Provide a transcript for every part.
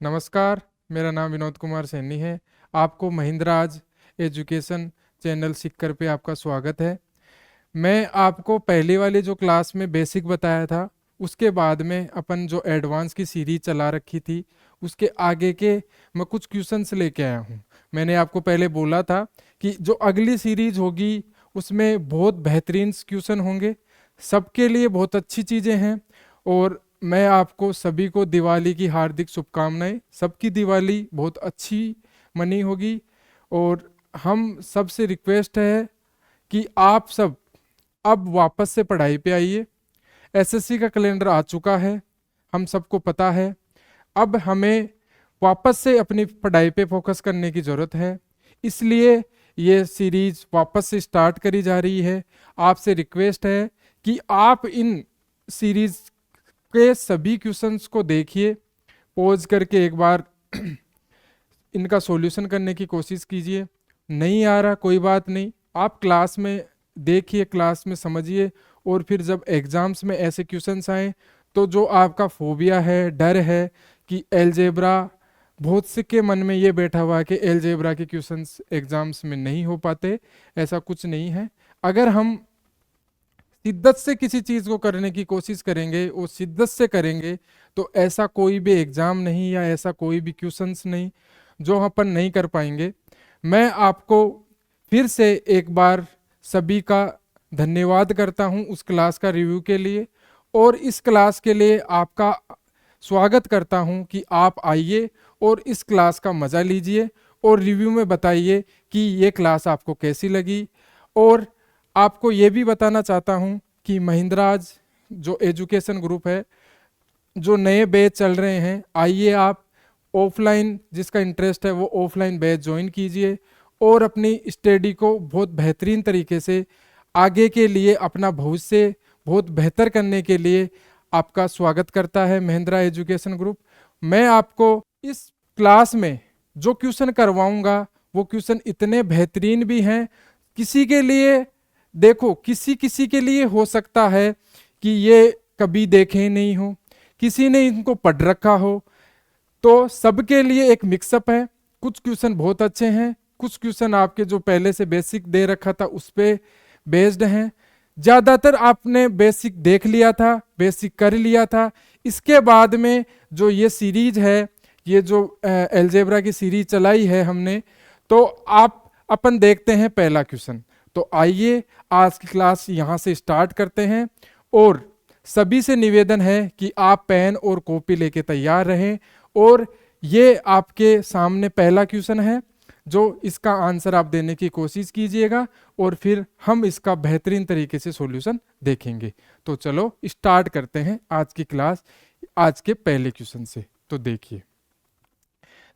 नमस्कार। मेरा नाम विनोद कुमार सैनी है। आपको महिंद्राज एजुकेशन चैनल सीखकर पे आपका स्वागत है। मैं आपको पहले वाले जो क्लास में बेसिक बताया था, उसके बाद में अपन जो एडवांस की सीरीज चला रखी थी, उसके आगे के मैं कुछ क्वेश्चंस लेके आया हूँ। मैंने आपको पहले बोला था कि जो अगली सीरीज होगी उसमें बहुत बेहतरीन क्वेश्चन होंगे, सबके लिए बहुत अच्छी चीज़ें हैं। और मैं आपको सभी को दिवाली की हार्दिक शुभकामनाएं। सबकी दिवाली बहुत अच्छी मनी होगी। और हम सबसे रिक्वेस्ट है कि आप सब अब वापस से पढ़ाई पे आइए। एसएससी का कैलेंडर आ चुका है, हम सबको पता है। अब हमें वापस से अपनी पढ़ाई पे फोकस करने की ज़रूरत है, इसलिए ये सीरीज वापस से स्टार्ट करी जा रही है। आपसे रिक्वेस्ट है कि आप इन सीरीज के सभी क्वेश्चंस को देखिए, पॉज करके एक बार इनका सॉल्यूशन करने की कोशिश कीजिए। नहीं आ रहा कोई बात नहीं, आप क्लास में देखिए, क्लास में समझिए, और फिर जब एग्जाम्स में ऐसे क्वेश्चंस आए तो जो आपका फोबिया है, डर है कि एलजेब्रा, बहुत से के मन में ये बैठा हुआ है कि एलजेब्रा के क्वेश्चंस एग्जाम्स में नहीं हो पाते, ऐसा कुछ नहीं है। अगर हम शिद्दत से किसी चीज को करने की कोशिश करेंगे और शिद्दत से करेंगे तो ऐसा कोई भी एग्जाम नहीं या ऐसा कोई भी क्वेश्चंस नहीं जो अपन नहीं कर पाएंगे। मैं आपको फिर से एक बार सभी का धन्यवाद करता हूं उस क्लास का रिव्यू के लिए, और इस क्लास के लिए आपका स्वागत करता हूं कि आप आइए और इस क्लास का मज़ा लीजिए और रिव्यू में बताइए कि ये क्लास आपको कैसी लगी। और आपको ये भी बताना चाहता हूं कि महिंद्राज जो एजुकेशन ग्रुप है, जो नए बैच चल रहे हैं, आइए आप ऑफलाइन, जिसका इंटरेस्ट है वो ऑफलाइन बैच ज्वाइन कीजिए और अपनी स्टडी को बहुत बेहतरीन तरीके से आगे के लिए, अपना भविष्य बहुत बेहतर करने के लिए आपका स्वागत करता है महिंद्रा एजुकेशन ग्रुप। मैं आपको इस क्लास में जो क्वेश्चन करवाऊंगा वो क्वेश्चन इतने बेहतरीन भी हैं, किसी के लिए, देखो किसी किसी के लिए हो सकता है कि ये कभी देखे नहीं हो, किसी ने इनको पढ़ रखा हो, तो सबके लिए एक मिक्सअप है। कुछ क्वेश्चन बहुत अच्छे हैं, कुछ क्वेश्चन आपके जो पहले से बेसिक दे रखा था उस पे बेस्ड हैं। ज्यादातर आपने बेसिक देख लिया था, बेसिक कर लिया था। इसके बाद में जो ये सीरीज है, ये जो एलजेब्रा की सीरीज चलाई है हमने, तो आप अपन देखते हैं पहला क्वेश्चन। तो आइए आज की क्लास यहाँ से स्टार्ट करते हैं, और सभी से निवेदन है कि आप पेन और कॉपी लेके तैयार रहें। और ये आपके सामने पहला क्वेश्चन है, जो इसका आंसर आप देने की कोशिश कीजिएगा और फिर हम इसका बेहतरीन तरीके से सॉल्यूशन देखेंगे। तो चलो स्टार्ट करते हैं आज की क्लास, आज के पहले क्वेश्चन से। तो देखिए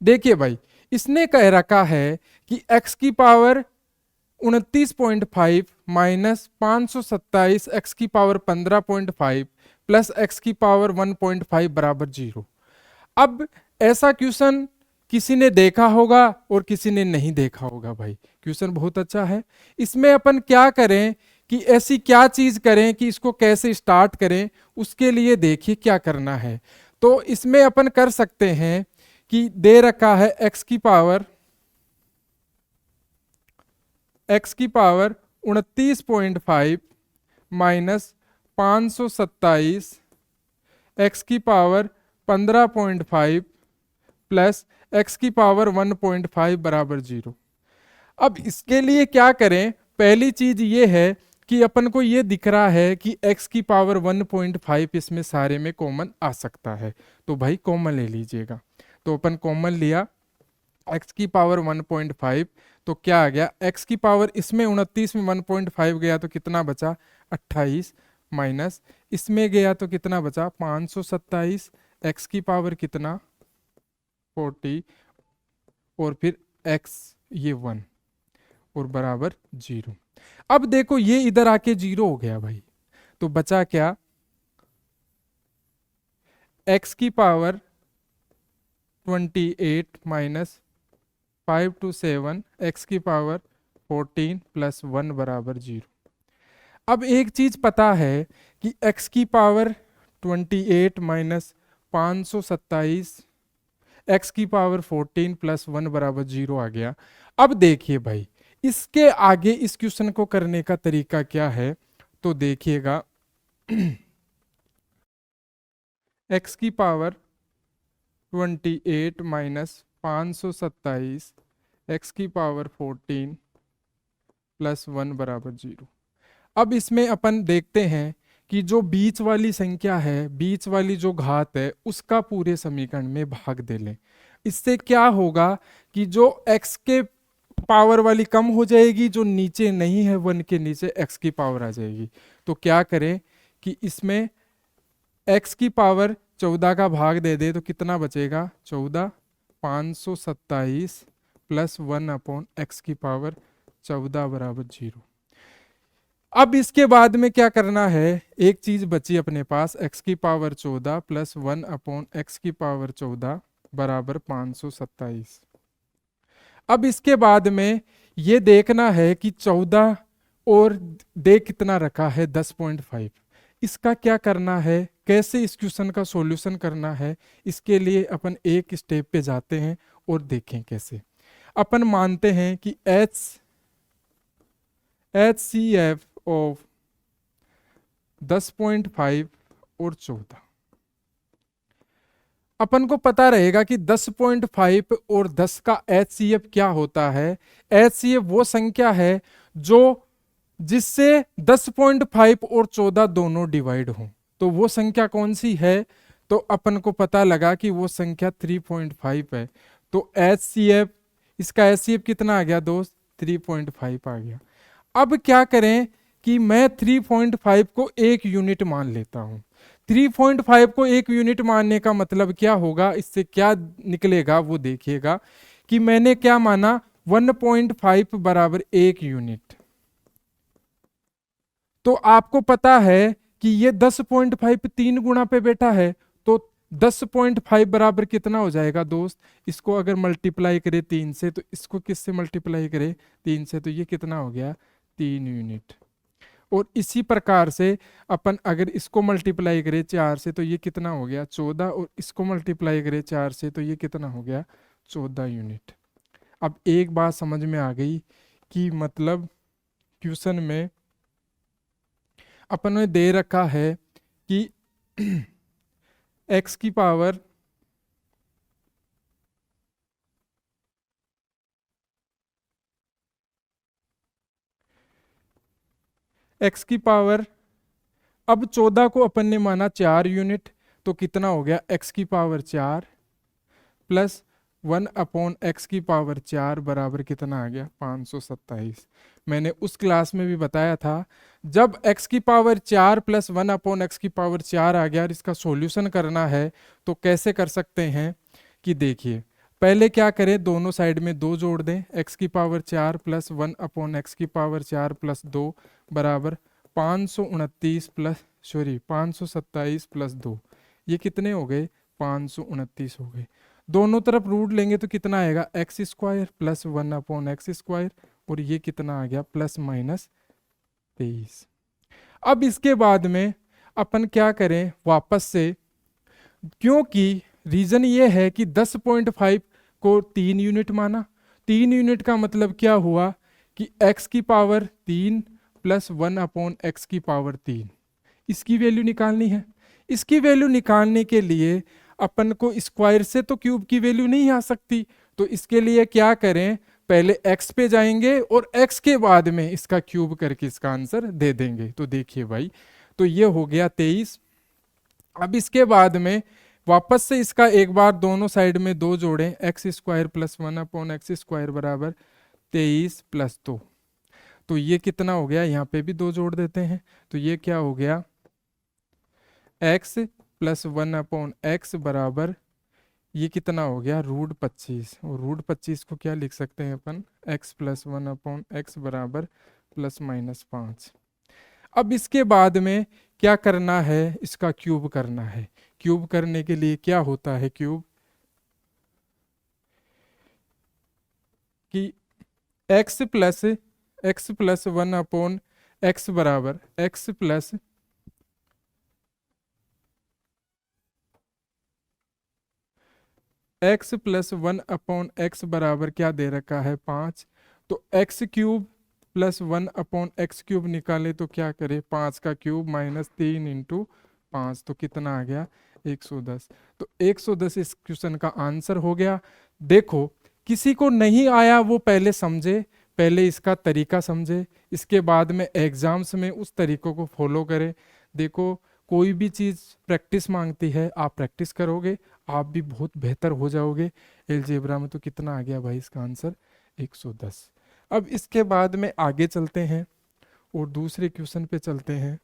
देखिए भाई, इसने कह रखा है कि x की पावर 29.5 माइनस 527 x की पावर 15.5 प्लस x की पावर 1.5 बराबर 0। अब ऐसा क्वेश्चन किसी ने देखा होगा और किसी ने नहीं देखा होगा। भाई क्वेश्चन बहुत अच्छा है। इसमें अपन क्या करें कि ऐसी क्या चीज करें कि इसको कैसे स्टार्ट करें, उसके लिए देखिए क्या करना है। तो इसमें अपन कर सकते हैं कि दे रखा है x की पावर 29.5 माइनस 527 x की पावर 15.5 प्लस x की पावर 1.5 बराबर 0। अब इसके लिए क्या करें, पहली चीज ये है कि अपन को ये दिख रहा है कि x की पावर 1.5 इसमें सारे में कॉमन आ सकता है, तो भाई कॉमन ले लीजिएगा। तो अपन कॉमन लिया x की पावर 1.5, तो क्या आ गया, x की पावर इसमें 29 में 1.5 गया तो कितना बचा 28, माइनस इसमें गया तो कितना बचा 527, x की पावर कितना 40, और फिर x ये 1 और बराबर 0। अब देखो ये इधर आके 0 हो गया भाई, तो बचा क्या, x की पावर 28 माइनस 5 to 7 x की पावर 14 प्लस 1 बराबर 0। अब एक चीज पता है कि x की पावर 28 माइनस 527 एक्स की पावर 14 प्लस 1 बराबर 0 आ गया। अब देखिए भाई, इसके आगे इस क्वेश्चन को करने का तरीका क्या है, तो देखिएगा एक्स की पावर 28 माइनस 527 एक्स की पावर 14 प्लस 1 बराबर 0। अब इसमें अपन देखते हैं कि जो बीच वाली संख्या है, बीच वाली जो घात है, उसका पूरे समीकरण में भाग दे लें। इससे क्या होगा कि जो x के पावर वाली कम हो जाएगी, जो नीचे नहीं है 1 के नीचे x की पावर आ जाएगी। तो क्या करें कि इसमें x की पावर 14 का भाग दे दे तो कितना बचेगा, 14, 527 प्लस 1 अपॉन एक्स की पावर 14 बराबर 0। अब इसके बाद में क्या करना है, एक चीज बची अपने पास, x की पावर 14 प्लस 1 अपॉन एक्स की पावर 14 बराबर 527। अब इसके बाद में ये देखना है कि 14 और दे कितना रखा है, 10.5। इसका क्या करना है, कैसे इस क्वेश्चन का सॉल्यूशन करना है, इसके लिए अपन एक स्टेप पे जाते हैं और देखें कैसे। अपन मानते हैं कि HCF ऑफ 10.5 और 14, अपन को पता रहेगा कि 10.5 और 10 का HCF क्या होता है। HCF वो संख्या है जो जिससे 10.5 और 14 दोनों डिवाइड हों। तो वो संख्या कौन सी है, तो अपन को पता लगा कि वो संख्या 3.5 है। तो HCF, इसका HCF कितना आ गया दोस्त, 3.5 आ गया। अब क्या करें कि मैं 3.5 को एक यूनिट मान लेता हूं। 3.5 को एक यूनिट मानने का मतलब क्या होगा, इससे क्या निकलेगा वो देखिएगा कि मैंने क्या माना, 1.5 बराबर एक यूनिट। तो आपको पता है कि ये 10.5 3 गुना पे बैठा है, तो 10.5 बराबर कितना हो जाएगा दोस्त, इसको अगर मल्टीप्लाई करे 3 से, तो इसको किससे मल्टीप्लाई करे, 3 से, तो ये कितना हो गया, 3 यूनिट। और इसी प्रकार से अपन अगर इसको मल्टीप्लाई करें 4 से, तो ये कितना हो गया, 14। और इसको मल्टीप्लाई करें 4 से, तो ये कितना हो गया, 14 यूनिट। अब एक बात समझ में आ गई कि मतलब क्वेश्चन में अपन ने दे रखा है कि x की पावर x की पावर, अब 14 को अपन ने माना 4 यूनिट, तो कितना हो गया, x की पावर 4 प्लस 1 अपॉन एक्स की पावर 4 बराबर कितना आ गया, 527। मैंने उस क्लास में भी बताया था, जब x की पावर 4 प्लस 1 अपॉन एक्स की पावर 4 आ गया और इसका सॉल्यूशन करना है, तो कैसे कर सकते हैं कि देखिए, पहले क्या करें, दोनों साइड में 2 जोड़ दें, x की पावर 4 प्लस 1 अपॉन एक्स की पावर 4 प्लस 2 बराबर 529 प्लस 527 प्लस 2, ये कितने हो गए, 529 हो गए। दोनों तरफ रूट लेंगे तो कितना आएगा, x square plus 1 upon x square, और ये कितना आ गया, प्लस माइनस 23। अब इसके बाद में अपन क्या करें वापस से, क्योंकि रीजन ये है कि 10.5 को 3 यूनिट माना, 3 यूनिट का मतलब क्या हुआ कि x की पावर 3 प्लस 1 अपॉन एक्स की पावर 3, इसकी वैल्यू निकालनी है। इसकी वैल्यू निकालने के लिए अपन को स्क्वायर से तो क्यूब की वैल्यू नहीं आ सकती, तो इसके लिए क्या करें, पहले x पे जाएंगे और x के बाद में इसका क्यूब करके इसका आंसर दे देंगे। तो देखिए भाई, तो ये हो गया 23। अब इसके बाद में वापस से इसका एक बार दोनों साइड में 2 जोड़ें, x square plus 1 upon x square बराबर 23 प्लस 2, तो ये कितना हो गया, यहाँ पे भी 2 जोड़ देते हैं, तो ये क्या हो गया, x प्लस 1 अपॉन एक्स बराबर, ये कितना हो गया, √25। और √25 को क्या लिख सकते हैं अपन, x प्लस 1 अपॉन एक्स बराबर प्लस माइनस 5। अब इसके बाद में क्या करना है, इसका क्यूब करना है। क्यूब करने के लिए क्या होता है क्यूब, कि x प्लस 1 अपॉन एक्स बराबर x plus x plus 1/x बराबर क्या दे रखा है 5। तो x cube plus 1/x cube निकाले तो क्या करे 5 का क्यूब माइनस 3 इंटू 5 तो कितना आ गया 110। तो 110 इस क्वेश्चन का आंसर हो गया। देखो किसी को नहीं आया वो पहले समझे, पहले इसका तरीका समझे, इसके बाद में एग्जाम्स में उस तरीकों को फॉलो करें। देखो कोई भी चीज़ प्रैक्टिस मांगती है, आप प्रैक्टिस करोगे आप भी बहुत बेहतर हो जाओगे। अलजेब्रा में तो कितना आ गया भाई इसका आंसर 110। अब इसके बाद में आगे चलते हैं और दूसरे क्वेश्चन पे चलते हैं।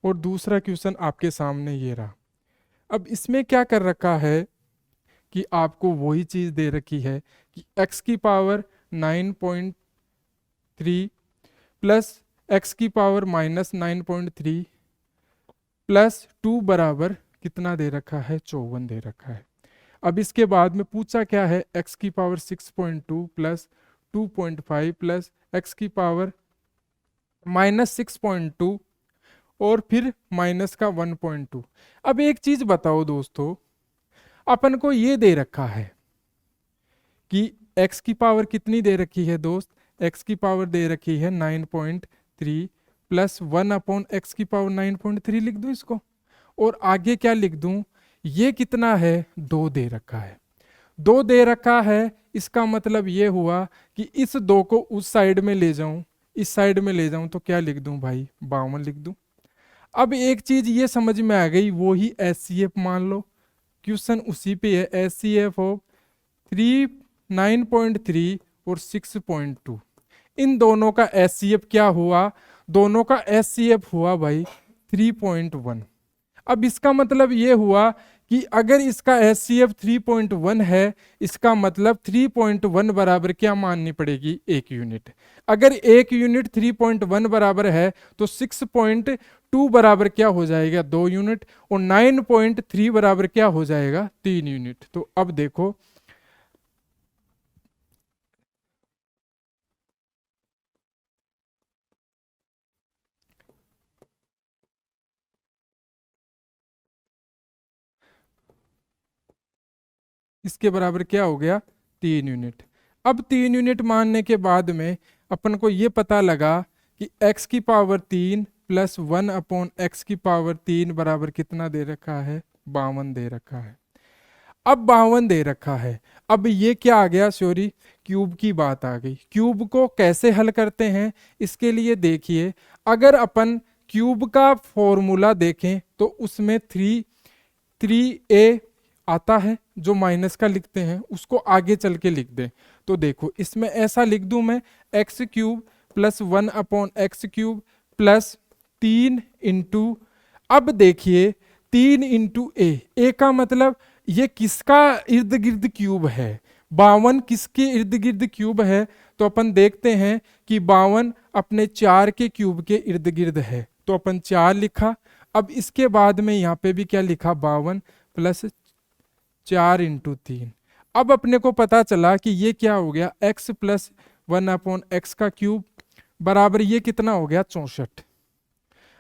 और दूसरा क्वेश्चन आपके सामने ये रहा। अब इसमें क्या कर रखा है कि आपको वही चीज दे रखी है कि x की पावर 9.3 प्लस x की पावर माइनस 9.3 प्लस 2 बराबर कितना दे रखा है 54 दे रखा है। अब इसके बाद में पूछा क्या है x की पावर 6.2 प्लस 2.5 प्लस x की पावर माइनस 6.2 और फिर माइनस का 1.2। अब एक चीज बताओ दोस्तों, अपन को ये दे रखा है कि x की पावर कितनी दे रखी है दोस्त, x की पावर दे रखी है 9.3 प्लस 1/x की पावर 9.3 लिख दूं इसको, और आगे क्या लिख दूं, ये कितना है 2 दे रखा है। 2 दे रखा है, इसका मतलब ये हुआ कि इस 2 को उस साइड में ले जाऊं, इस साइड में ले जाऊं तो क्या लिख दूं भाई 52 लिख दूं। अब एक चीज ये समझ में आ गई, वो ही SCF मान लो, क्वेश्चन उसी पे है। SCF ऑफ 9.3 और 6.2, इन दोनों का SCF क्या हुआ, दोनों का SCF हुआ भाई 3.1। अब इसका मतलब ये हुआ कि अगर इसका SCF 3.1 है, इसका मतलब 3.1 बराबर क्या माननी पड़ेगी 1 यूनिट। अगर 1 यूनिट 3.1 बराबर है तो 6.2 बराबर क्या हो जाएगा 2 यूनिट, और 9.3 बराबर क्या हो जाएगा 3 यूनिट। तो अब देखो इसके बराबर क्या हो गया 3 यूनिट। अब 3 यूनिट मानने के बाद में अपन को ये पता लगा कि x की पावर 3 प्लस 1/x की पावर 3 बराबर कितना दे रखा है 52 दे रखा है। अब 52 दे रखा है, अब ये क्या आ गया सॉरी क्यूब की बात आ गई। क्यूब को कैसे हल करते हैं, इसके लिए देखिए अगर अपन क्यूब का फॉर्मूला देखें तो उसमें 3a आता है, जो माइनस का लिखते हैं उसको आगे चल के लिख दें। तो देखो इसमें ऐसा लिख दूं मैं x cube plus 1/x cube plus 3 into, अब देखिए 3 इंटू ए का मतलब ये किसका इर्द गिर्द क्यूब है, 52 किसके इर्द गिर्द क्यूब है। तो अपन देखते हैं कि 52 अपने 4 के क्यूब के इर्द गिर्द है, तो अपन 4 लिखा। अब इसके बाद में यहाँ पे भी क्या लिखा 52 प्लस 4 इंटू 3। अब अपने को पता चला कि ये क्या हो गया x प्लस 1/x का क्यूब बराबर ये कितना हो गया 64।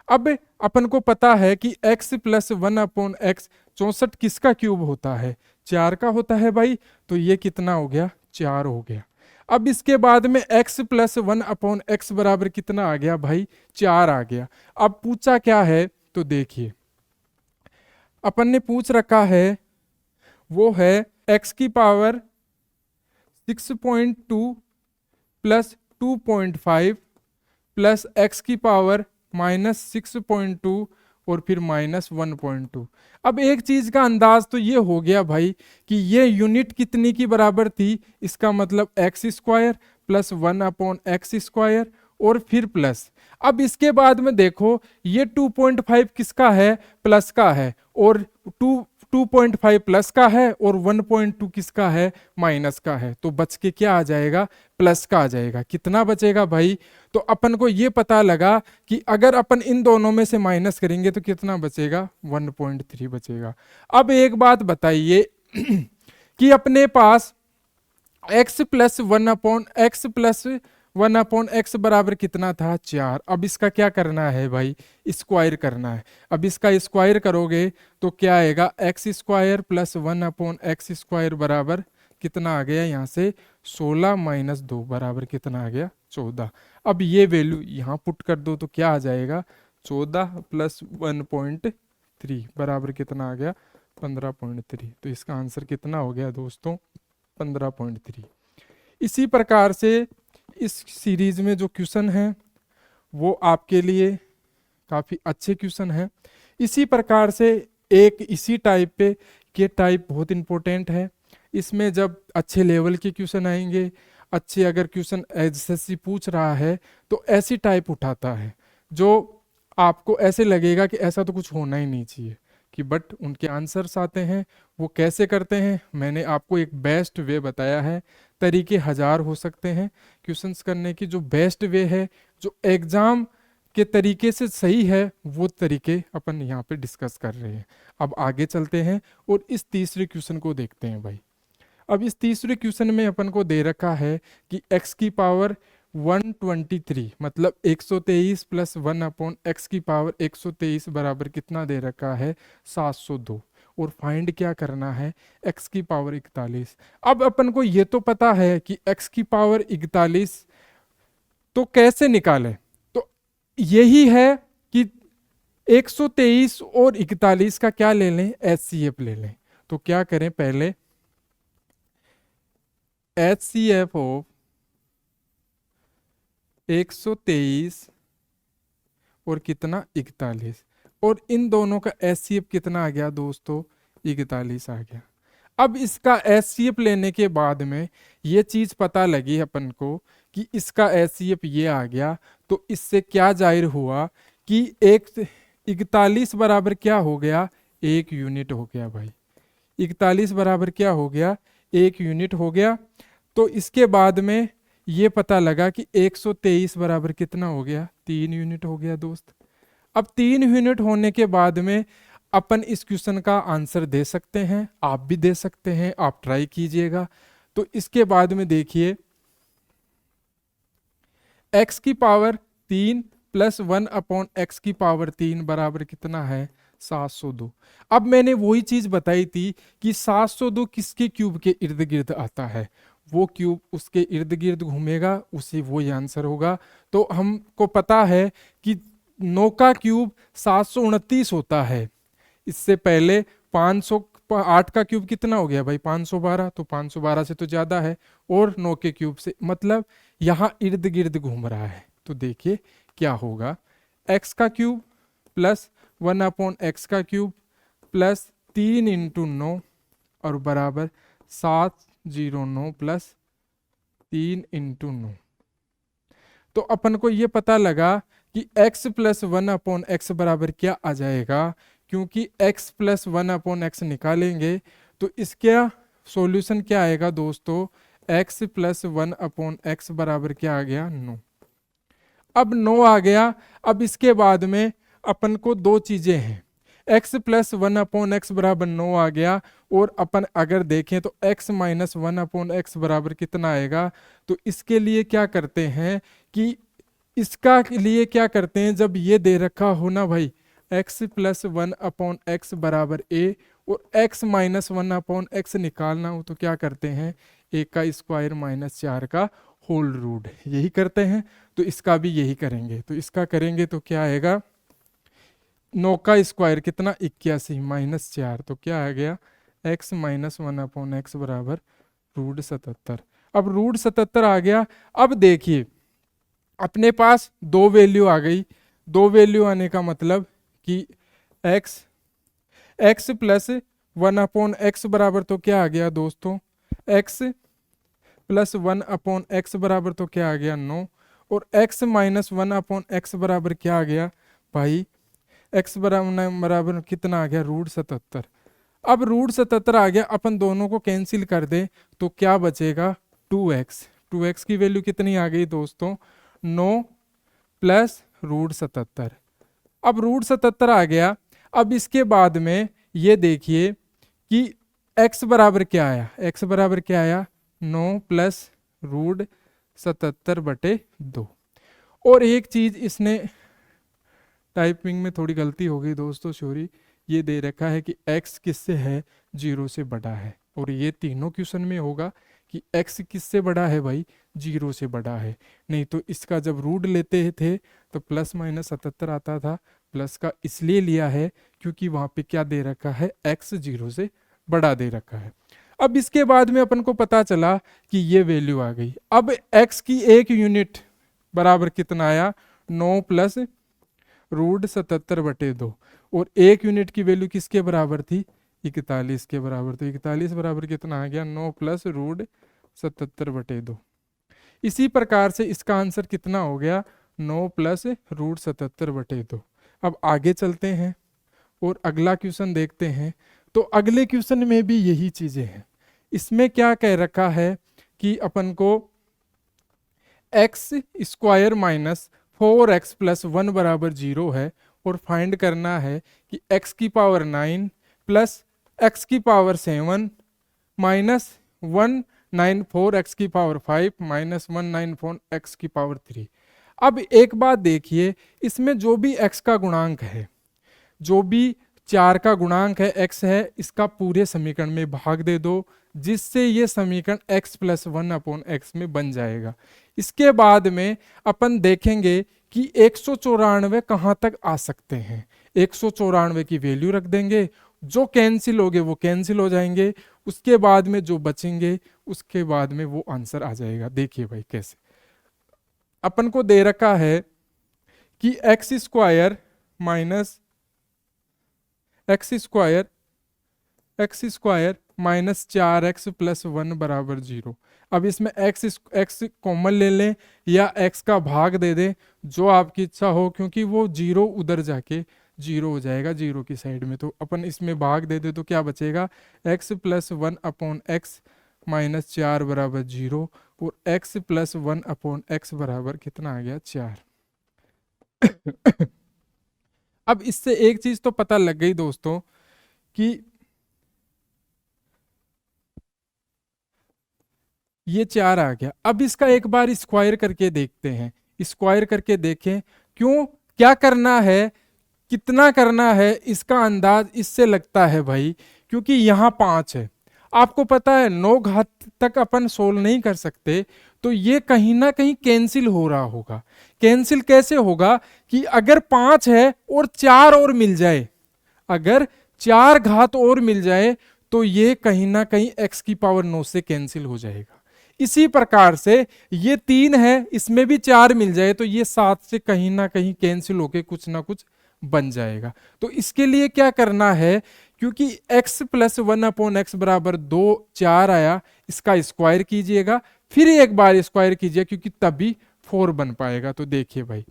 अब अपन को पता है कि x प्लस 1/x 64 किसका क्यूब होता है 4 का होता है भाई, तो ये कितना हो गया 4 हो गया। अब इसके बाद में x प्लस 1/x बराबर कितना आ गया भाई 4 आ गया। अब पूछा क्या है, तो देखिए अपन ने पूछ रखा है वो है x की पावर 6.2 प्लस 2.5 प्लस x की पावर माइनस 6.2 और फिर माइनस 1.2। अब एक चीज का अंदाज तो ये हो गया भाई कि ये यूनिट कितनी की बराबर थी, इसका मतलब x square plus 1/x square और फिर प्लस। अब इसके बाद में देखो ये 2.5 किसका है प्लस का है, और 2.5 प्लस का है और 1.2 किसका है माइनस का है, तो बच के क्या आ जाएगा प्लस का आ जाएगा। कितना बचेगा भाई, तो अपन को ये पता लगा कि अगर अपन इन दोनों में से माइनस करेंगे तो कितना बचेगा 1.3 बचेगा। अब एक बात बताइए कि अपने पास x plus 1/x plus 1/x बराबर कितना था 4। अब इसका क्या करना है भाई, स्क्वायर करना है। अब इसका स्क्वायर करोगे तो क्या आएगा, एक्स स्क्वायर प्लस 1/x² बराबर कितना आ गया यहाँ से 16 माइनस 2 बराबर कितना आ गया 14। अब ये वैल्यू यहाँ पुट कर दो तो क्या आ जाएगा 14 प्लस 1.3 बराबर कितना आ गया 15.3। तो इसका आंसर कितना हो गया दोस्तों 15.3। इसी प्रकार से इस सीरीज में जो क्वेश्चन है वो आपके लिए काफ़ी अच्छे क्वेश्चन हैं। इसी प्रकार से एक इसी टाइप पे के टाइप बहुत इंपॉर्टेंट है। इसमें जब अच्छे लेवल के क्वेश्चन आएंगे, अच्छे अगर क्वेश्चन एसएससी पूछ रहा है तो ऐसी टाइप उठाता है जो आपको ऐसे लगेगा कि ऐसा तो कुछ होना ही नहीं चाहिए कि, बट उनके आंसर्स आते हैं। वो कैसे करते हैं मैंने आपको एक बेस्ट वे बताया है। तरीके हजार हो सकते हैं क्वेश्चंस करने की, जो बेस्ट वे है जो एग्जाम के तरीके से सही है वो तरीके अपन यहाँ पे डिस्कस कर रहे हैं। अब आगे चलते हैं और इस तीसरे क्वेश्चन को देखते हैं भाई। अब इस तीसरे क्वेश्चन में अपन को दे रखा है कि x की पावर 123 मतलब 123 प्लस 1/x की पावर 123 बराबर कितना दे रखा है 702। और फाइंड क्या करना है x की पावर 41। अब अपन को ये तो पता है कि x की पावर 41 तो कैसे निकालें, तो यही है कि 123 और 41 का क्या ले लें HCF ले लें। तो क्या करें पहले HCF ऑफ 123 और कितना 41, और इन दोनों का HCF कितना आ गया दोस्तों 41 आ गया। अब इसका HCF लेने के बाद में ये चीज पता लगी अपन को कि इसका HCF ये आ गया, तो इससे क्या जाहिर हुआ कि 41 बराबर क्या हो गया 1 यूनिट हो गया भाई। 41 बराबर क्या हो गया 1 यूनिट हो गया। तो इसके बाद में ये पता लगा कि 123 बराबर कितना हो गया 3 यूनिट हो गया दोस्त। अब 3 यूनिट होने के बाद में अपन इस क्वेश्चन का आंसर दे सकते हैं, आप भी दे सकते हैं, आप ट्राई कीजिएगा। तो इसके बाद में देखिए x की पावर 3 प्लस 1/x की पावर 3 बराबर कितना है 702। अब मैंने वही चीज बताई थी कि 702 किसके क्यूब के इर्द गिर्द आता है, वो क्यूब उसके इर्द गिर्द घूमेगा, उसी वो ही आंसर होगा। तो हमको पता है कि 9 का क्यूब 729 होता है। इससे पहले 508 का क्यूब कितना हो गया भाई 512, तो 512 से तो ज्यादा है, और 9 के क्यूब से मतलब यहाँ इर्द गिर्द घूम रहा है। तो देखिए क्या होगा x का क्यूब प्लस 1/x का क्यूब प्लस 3 × 9 और बराबर 709 प्लस 3 × 9। तो अपन को ये पता लगा कि x प्लस 1/x बराबर क्या आ जाएगा, क्योंकि x प्लस 1/x निकालेंगे तो इसका सॉल्यूशन क्या आएगा दोस्तों x प्लस 1/x बराबर क्या आ गया 9। अब 9 आ गया। अब इसके बाद में अपन को दो चीजें हैं, x प्लस 1/x बराबर 9 आ गया, और अपन अगर देखें तो x माइनस 1/x बराबर कितना आएगा। तो इसके लिए क्या करते हैं कि इसका लिए क्या करते हैं, जब ये दे रखा हो ना भाई x प्लस 1/x बराबर a और x माइनस 1/x निकालना हो तो क्या करते हैं a का स्क्वायर माइनस 4 का होल रूट, यही करते हैं। तो इसका भी यही करेंगे, तो इसका करेंगे तो क्या आएगा 9 का स्क्वायर कितना 81 माइनस 4, तो क्या आ गया x माइनस 1/x बराबर √77। अब √77 आ गया। अब देखिए अपने पास दो वैल्यू आ गई, दो वैल्यू आने का मतलब कि x प्लस 1/x बराबर तो क्या आ गया दोस्तों x प्लस 1/x बराबर तो क्या आ गया 9, और x माइनस 1/x बराबर क्या आ गया भाई x बराबर कितना आ गया √77। अब √77 आ गया, अपन दोनों को कैंसिल कर दे तो क्या बचेगा 2x की वैल्यू कितनी आ गई दोस्तों 9 प्लस √77। अब √77 आ गया। अब इसके बाद में ये देखिए कि x बराबर क्या आया, x बराबर क्या आया 9 प्लस 77/2। और एक चीज इसने टाइपिंग में थोड़ी गलती हो गई दोस्तों, सॉरी, ये दे रखा है कि x किससे है, 0 से बड़ा है। और ये तीनों क्वेश्चन में होगा कि x किससे बड़ा है भाई, 0 से बड़ा है। नहीं तो इसका जब रूट लेते थे तो ±77 आता था। प्लस का इसलिए लिया है क्योंकि वहां पे क्या दे रखा है, x 0 से बड़ा दे रखा है। अब इसके बाद में अपन को पता चला कि ये वैल्यू आ गई। अब x की एक यूनिट बराबर कितना आया, 9 प्लस रूट 77/2। और एक यूनिट की वैल्यू किसके बराबर थी, 41 के बराबर। तो 41 बराबर कितना आ गया, 9 प्लस रूट 77/2। इसी प्रकार से इसका आंसर कितना हो गया, 9 प्लस रूट 77/2। अब आगे चलते हैं और अगला क्वेश्चन देखते हैं। तो अगले क्वेश्चन में भी यही चीजें हैं। इसमें क्या कह रखा है कि अपन को x² माइनस 4x प्लस 1 बराबर 0 है और फाइंड करना है कि x की पावर 9 प्लस x की पावर 7 माइनस 194 x की पावर 5 माइनस 194 x की पावर 3। अब एक बात देखिए, इसमें जो भी x का गुणांक है, जो भी 4 का गुणांक है x है, इसका पूरे समीकरण में भाग दे दो, जिससे ये समीकरण x प्लस 1/x में बन जाएगा। इसके बाद में अपन देखेंगे कि 194 कहाँ तक आ सकते हैं। 194 की वैल्यू रख देंगे, जो कैंसिल होंगे वो कैंसिल हो जाएंगे, उसके बाद में जो बचेंगे उसके बाद में वो आंसर आ जाएगा। देखिए भाई कैसे, अपन को दे रखा है कि x² minus x² minus 4x plus 1 बराबर 0। अब इसमें x कॉमन ले लें या x का भाग दे दें, जो आपकी इच्छा हो, क्योंकि वो 0 उधर जाके 0 हो जाएगा 0 की साइड में। तो अपन इसमें भाग दे दे तो क्या बचेगा, x प्लस 1/x माइनस 4 बराबर 0 और x प्लस 1/x बराबर कितना आ गया, 4। अब इससे एक चीज तो पता लग गई दोस्तों कि ये 4 आ गया। अब इसका एक बार स्क्वायर करके देखते हैं, स्क्वायर करके देखें। क्यों, क्या करना है, कितना करना है, इसका अंदाज इससे लगता है भाई, क्योंकि यहाँ 5 है। आपको पता है 9 घात तक अपन सोल्व नहीं कर सकते, तो ये कहीं ना कहीं कैंसिल हो रहा होगा। कैंसिल कैसे होगा कि अगर 5 है और 4 और मिल जाए, अगर 4 घात और मिल जाए तो ये कहीं ना कहीं x की पावर 9 से कैंसिल हो जाएगा। इसी प्रकार से ये 3 है, इसमें भी 4 मिल जाए तो ये 7 से कहीं ना कहीं कैंसिल होके कुछ ना कुछ बन जाएगा। तो इसके लिए क्या करना है, क्योंकि x प्लस 1/x बराबर 2 4 आया, इसका स्क्वायर कीजिएगा, फिर एक बार स्क्वायर कीजिए, क्योंकि तभी 4 बन पाएगा। तो देखिए भाई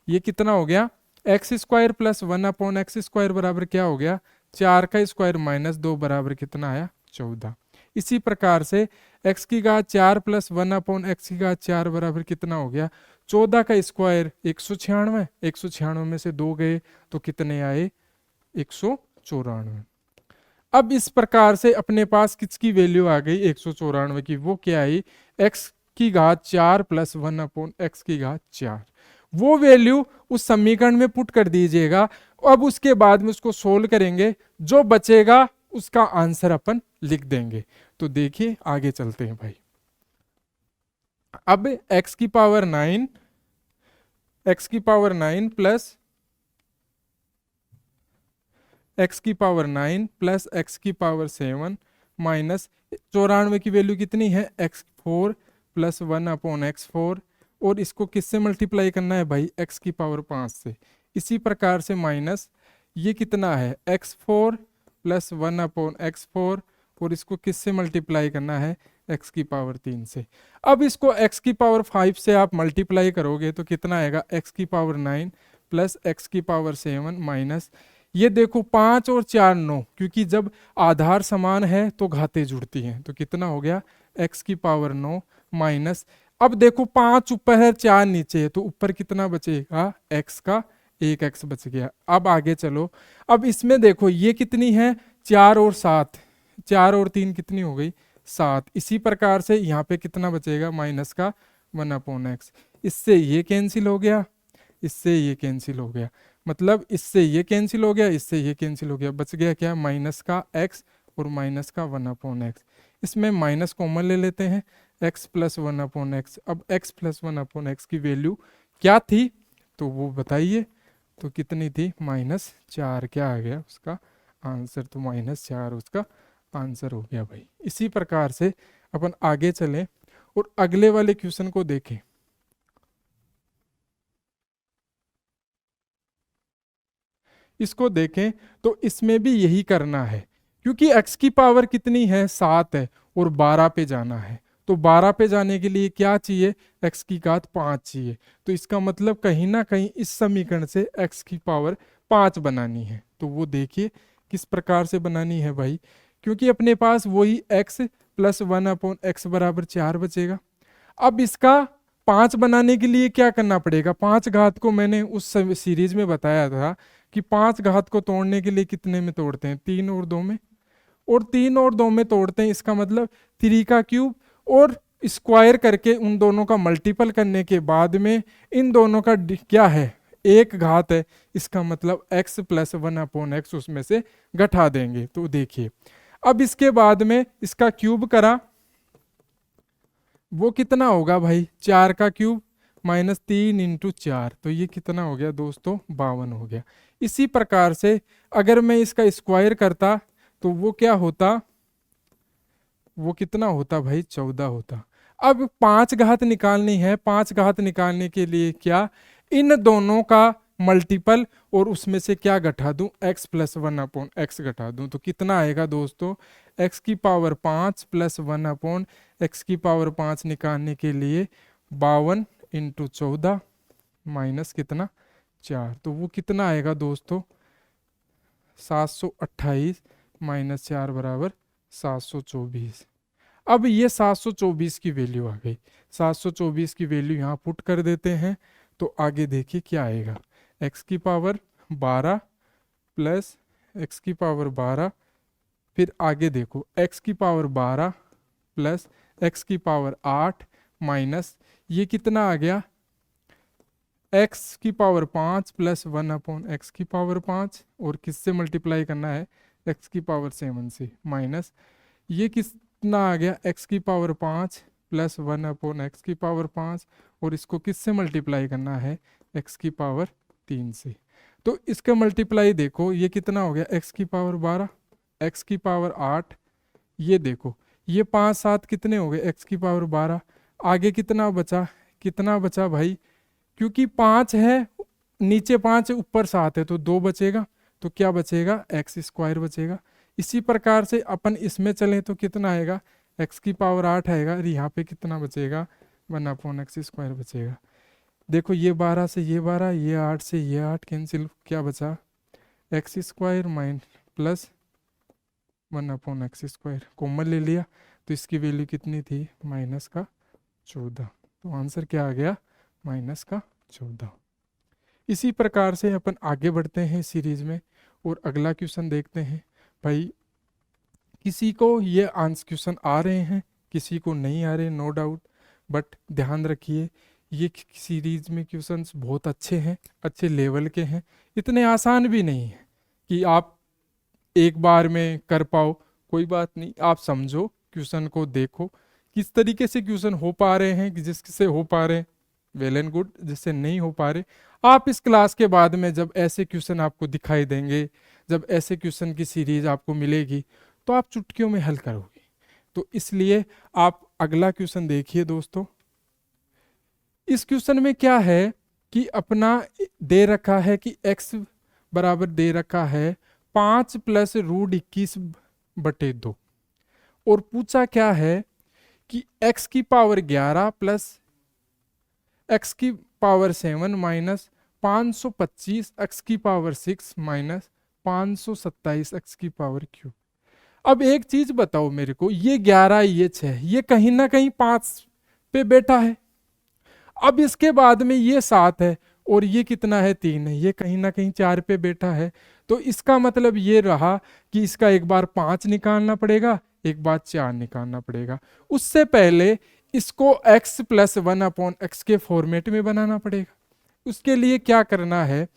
ये कितना हो गया, x² प्लस 1/x² बराबर क्या हो गया, 4 का स्क्वायर माइनस 2 बराबर कितना आया, 14। इसी प्रकार से x की घात 4 प्लस 1/x की घात 4 बराबर कितना हो गया, 14 का स्क्वायर 196, 196 में से 2 गए तो कितने आए, 194। अब इस प्रकार से अपने पास किसकी वैल्यू आ गई, 194 की। वो क्या आई, x की घात 4 प्लस 1/x की घात 4। वो वैल्यू उस समीकरण में पुट कर दीजिएगा। अब उसके बाद में उसको सोल्व करेंगे, जो बचेगा उसका आंसर अपन लिख देंगे। तो देखिए आगे चलते हैं भाई। अब x की पावर 9 प्लस x की पावर 9 प्लस x की पावर 7 माइनस 94 की वैल्यू कितनी है, x4 प्लस 1/x4, और इसको किससे मल्टीप्लाई करना है भाई, x की पावर 5 से। इसी प्रकार से माइनस ये कितना है, x4 प्लस 1/x4, और इसको किससे मल्टीप्लाई करना है, x की पावर 3 से। अब इसको x की पावर 5 से आप मल्टीप्लाई करोगे तो कितना आएगा, x की पावर 9 प्लस x की पावर 7 माइनस, ये देखो 5 और 4 9, क्योंकि जब आधार समान है तो घातें जुड़ती हैं। तो कितना हो गया, x की पावर 9 माइनस, अब देखो 5 ऊपर है 4 नीचे है, तो ऊपर कितना बचेगा, x का 1 x बच गया। अब आगे चलो, अब इसमें देखो ये कितनी है, 4 और 7, 4 और 3 कितनी हो गई, 7। इसी प्रकार से यहाँ पे कितना बचेगा, माइनस का 1/x। इससे ये कैंसिल हो गया, इससे ये कैंसिल हो गया, मतलब इससे ये कैंसिल हो गया, इससे ये कैंसिल हो गया, बच गया क्या, माइनस का x और माइनस का 1/x। इसमें माइनस कॉमन ले लेते हैं, x प्लस 1/x। अब x प्लस 1/x की वैल्यू क्या थी तो वो बताइए, तो कितनी थी, -4। क्या आ गया उसका आंसर, तो -4 उसका आंसर हो गया भाई। इसी प्रकार से अपन आगे चलें और अगले वाले क्वेश्चन को देखें। इसको देखें तो इसमें भी यही करना है, क्योंकि x की पावर कितनी है, 7 है और 12 पे जाना है। तो 12 पे जाने के लिए क्या चाहिए, x की घात 5 चाहिए। तो इसका मतलब कहीं ना कहीं इस समीकरण से x की पावर 5 बनानी है। तो वो देखिए किस प्रकार से बनानी है भाई, क्योंकि अपने पास वही x प्लस 1/x बराबर 4 बचेगा। अब इसका 5 बनाने के लिए क्या करना पड़ेगा, 5 घात को मैंने उस सीरीज में बताया था कि 5 घात को तोड़ने के लिए कितने में तोड़ते हैं, 3 और 2 में, और 3 और 2 में तोड़ते हैं। इसका मतलब 3 का क्यूब और स्क्वायर करके उन दोनों का मल्टीपल करने के बाद में इन दोनों का क्या है, एक घात है। इसका मतलब x प्लस 1/x उसमें से घटा देंगे। तो देखिए अब इसके बाद में इसका क्यूब करा, वो कितना होगा भाई, 4 का क्यूब -3 × 4, तो ये कितना हो गया दोस्तों, 52 हो गया। इसी प्रकार से अगर मैं इसका स्क्वायर करता तो वो क्या होता, वो कितना होता भाई, 14 होता। अब 5 घात निकालनी है, 5 घात निकालने के लिए क्या, इन दोनों का मल्टीपल और उसमें से क्या घटा दूं, x प्लस 1/x घटा दूं। तो कितना आएगा दोस्तों, x की पावर 5 प्लस 1/x की पावर 5 निकालने के लिए 52 × 14 माइनस कितना, 4। तो वो कितना आएगा दोस्तों, 728 - 4 बराबर 724। अब ये 724 की वैल्यू आ गई, 724 की वैल्यू यहाँ पुट कर देते हैं। तो आगे देखिए क्या आएगा, x की पावर 12 प्लस x की पावर 12, फिर आगे देखो x की पावर 12 प्लस x की पावर 8 माइनस ये कितना आ गया, x की पावर 5 प्लस 1/x की पावर 5, और किससे मल्टीप्लाई करना है, x की पावर 7 से, माइनस ये कितना आ गया, x की पावर 5 प्लस 1/x की पावर 5, और इसको किससे मल्टीप्लाई करना है, x की पावर 3 से। तो इसका मल्टीप्लाई देखो ये कितना हो गया, x की पावर 12, x की पावर 8, ये देखो ये 5 7 कितने हो गए, x की पावर 12। आगे कितना बचा, कितना बचा भाई, क्योंकि 5 है नीचे 5 है ऊपर 7 है, तो 2 बचेगा। तो क्या बचेगा, x स्क्वायर बचेगा। इसी प्रकार से अपन इसमें चलें तो कितना आएगा, x की पावर 8 आएगा, और यहाँ पे कितना बचेगा, 1/x स्क्वायर बचेगा। देखो ये 12 से ये 12, ये 8 से ये 8 कैंसिल, क्या बचा, x square plus 1/x square common ले लिया, तो इसकी वैल्यू कितनी थी, -14। तो आंसर क्या आ गया, -14। इसी प्रकार से अपन आगे बढ़ते हैं सीरीज में और अगला क्वेश्चन देखते हैं। भाई किसी को ये आंसर क्वेश्चन आ रहे हैं, किसी को नहीं आ रहे, नो डाउट, बट ध्यान रखिए ये सीरीज में क्वेश्चंस बहुत अच्छे हैं, अच्छे लेवल के हैं, इतने आसान भी नहीं है कि आप एक बार में कर पाओ। कोई बात नहीं, आप समझो, क्वेश्चन को देखो किस तरीके से क्वेश्चन हो पा रहे हैं, कि जिससे हो पा रहे हैं वेल एंड गुड, जिससे नहीं हो पा रहे आप इस क्लास के बाद में जब ऐसे क्वेश्चन आपको दिखाई देंगे, जब ऐसे क्वेश्चन की सीरीज आपको मिलेगी, तो आप चुटकियों में हल करोगे। तो इसलिए आप अगला क्वेश्चन देखिए दोस्तों। इस क्वेश्चन में क्या है कि अपना दे रखा है कि x बराबर दे रखा है 5 प्लस √21/2, और पूछा क्या है कि x की पावर 11 प्लस x की पावर 7 माइनस 525 x की पावर 6 माइनस 527 x की पावर क्यूब। अब एक चीज बताओ मेरे को, ये 11 ये 6 ये कहीं ना कहीं 5 पे बैठा है। अब इसके बाद में ये 7 है और ये कितना है, 3 है, ये कहीं ना कहीं 4 पे बैठा है। तो इसका मतलब ये रहा कि इसका एक बार 5 निकालना पड़ेगा, एक बार 4 निकालना पड़ेगा। उससे पहले इसको x प्लस 1/x के फॉर्मेट में बनाना पड़ेगा। उसके लिए क्या करना है,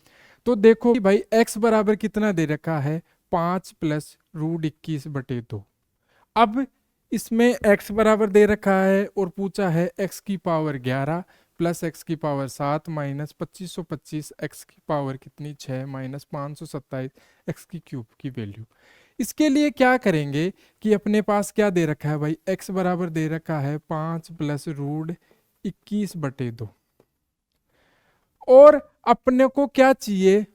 तो देखो कि भाई x बराबर कितना दे रखा है, 5 प्लस रूट 21/2। अब इसमें x बराबर दे रखा है और पूछा है x की पावर 11 प्लस x की पावर 7 माइनस 2525 x की पावर कितनी 6 माइनस 527 x की क्यूब की वैल्यू। इसके लिए क्या करेंगे कि अपने पास क्या दे रखा है भाई, x बराबर दे रखा है 5 प्लस रूट 21/2 और अपने को क्या चाहिए,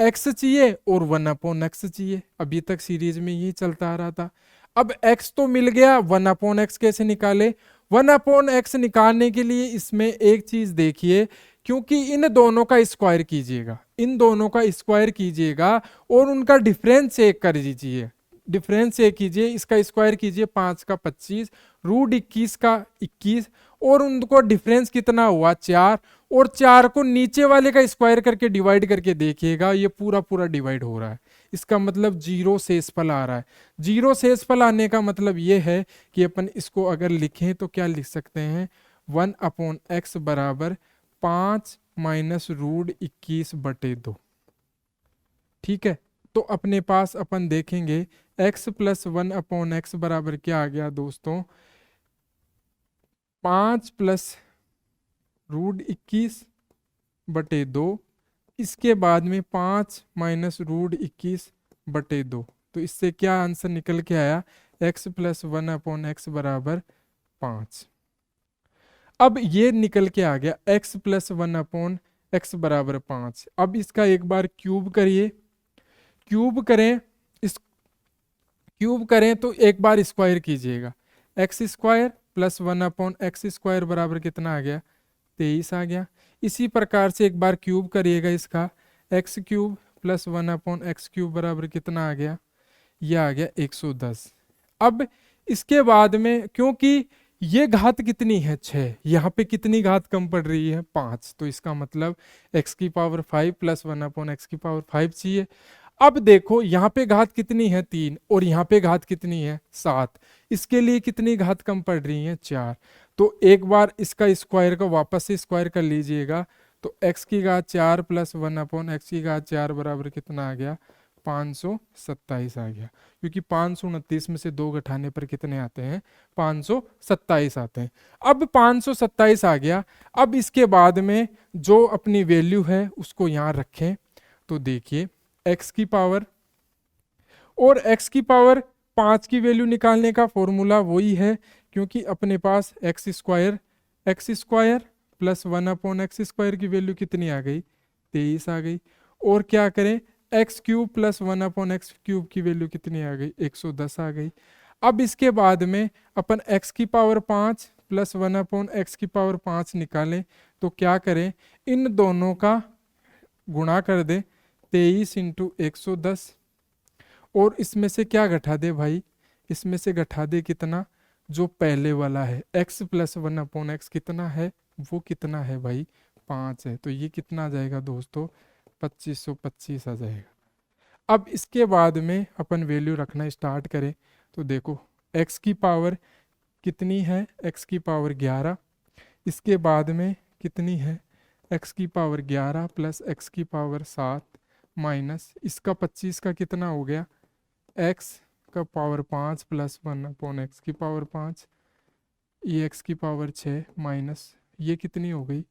x चाहिए और 1/x चाहिए। अभी तक सीरीज में यही चलता आ रहा था। अब x तो मिल गया, 1/x कैसे निकाले, 1/x निकालने के लिए इसमें एक चीज देखिए, क्योंकि इन दोनों का स्क्वायर कीजिएगा, इन दोनों का स्क्वायर कीजिएगा और उनका डिफरेंस चेक कर दीजिए। डिफरेंस चेक कीजिए, इसका स्क्वायर कीजिए 5 का 25 रूट 21 का 21 और उनको डिफरेंस कितना हुआ 4 और 4 को नीचे वाले का स्क्वायर करके डिवाइड करके देखिएगा, ये पूरा पूरा डिवाइड हो रहा है। इसका मतलब जीरो शेषफल आ रहा है। जीरो शेषफल आने का मतलब ये है कि अपन इसको अगर लिखें तो क्या लिख सकते हैं, 1/x बराबर 5 माइनस रूट 21/2। ठीक है, तो अपने पास अपन देखेंगे x प्लस 1/x बराबर क्या आ गया दोस्तों, 5 प्लस रूट 21/2। इसके बाद में 5 माइनस रूट 21/2, तो इससे क्या आंसर निकल के आया, x प्लस 1/x बराबर 5। अब ये निकल के आ गया x प्लस 1/x बराबर 5। अब इसका एक बार क्यूब करिए, क्यूब करें, इस क्यूब करें तो एक बार स्क्वायर कीजिएगा, x square plus 1/x square बराबर कितना आ गया, 23 आ गया। इसी प्रकार से एक बार क्यूब करिएगा इसका, x cube plus 1/x cube बराबर कितना आ गया, यह आ गया 110। अब इसके बाद में क्योंकि ये घात कितनी है 6, यहाँ पे कितनी घात कम पड़ रही है 5, तो इसका मतलब x की पावर 5 प्लस 1/x की पावर 5 चाहिए। अब देखो यहाँ पे घात कितनी है 3 और यहाँ पे घात कितनी है 7, इसके लिए कितनी घात कम पड़ रही है 4। तो एक बार इसका स्क्वायर को वापस से स्क्वायर कर लीजिएगा, तो x की घात 4 प्लस 1/x की घात 4 बराबर कितना आ गया, 527 आ गया। क्योंकि 529 में से 2 घटाने पर कितने आते हैं, 527 आते हैं। अब 527 आ गया। अब इसके बाद में जो अपनी वैल्यू है उसको यहाँ रखें, तो देखिए x की पावर और x की पावर 5 की वैल्यू निकालने का फॉर्मूला वही है, क्योंकि अपने पास x square plus 1/x square की वैल्यू कितनी आ गई, 23 आ गई। और क्या करें, x cube plus 1/x cube की वैल्यू कितनी आ गई, 110 आ गई। अब इसके बाद में अपन x की पावर 5 प्लस 1/x की पावर 5 निकालें, तो क्या करें, इन दोनों का गुणा कर दे, 23 इंटू 110 और इसमें से क्या घटा दे भाई, इसमें से घटा दे कितना, जो पहले वाला है x प्लस 1/x कितना है, वो कितना है भाई 5 है। तो ये कितना आ जाएगा दोस्तों, 2525 आ जाएगा। अब इसके बाद में अपन वैल्यू रखना स्टार्ट करें, तो देखो x की पावर कितनी है, x की पावर 11। इसके बाद में कितनी है, x की पावर 11 प्लस x की पावर 7 माइनस इसका 25 का कितना हो गया, x का पावर 5 प्लस 1/x की पावर 5, ये x की पावर 6 माइनस ये कितनी हो गई,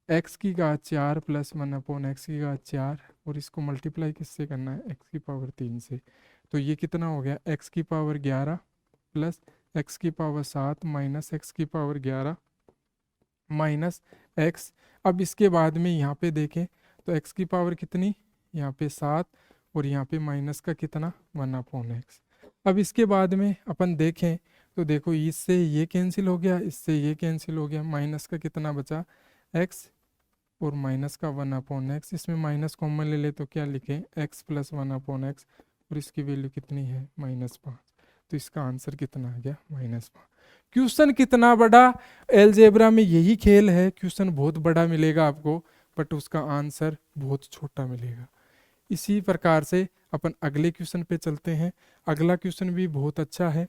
x की घात 4 प्लस 1/x की घात 4 और इसको मल्टीप्लाई किससे करना है, x की पावर 3 से। तो ये कितना हो गया, x की पावर 11 प्लस x की पावर 7 माइनस x की पावर 11 माइनस x। अब इसके बाद में यहाँ पे देखें तो x की पावर कितनी, यहाँ पे 7 और यहाँ पे माइनस का कितना 1/x। अब इसके बाद में अपन देखें तो देखो इससे ये कैंसिल हो गया, इससे ये कैंसिल हो गया, माइनस का कितना बचा x और माइनस का 1/x। इसमें माइनस कॉमन ले ले तो क्या लिखें, x प्लस 1/x और इसकी वैल्यू कितनी है -5। तो इसका आंसर कितना आ गया -5। क्वेश्चन कितना बड़ा, एलजेब्रा में यही खेल है, क्वेश्चन बहुत बड़ा मिलेगा आपको बट उसका आंसर बहुत छोटा मिलेगा। इसी प्रकार से अपन अगले क्वेश्चन पे चलते हैं। अगला क्वेश्चन भी बहुत अच्छा है।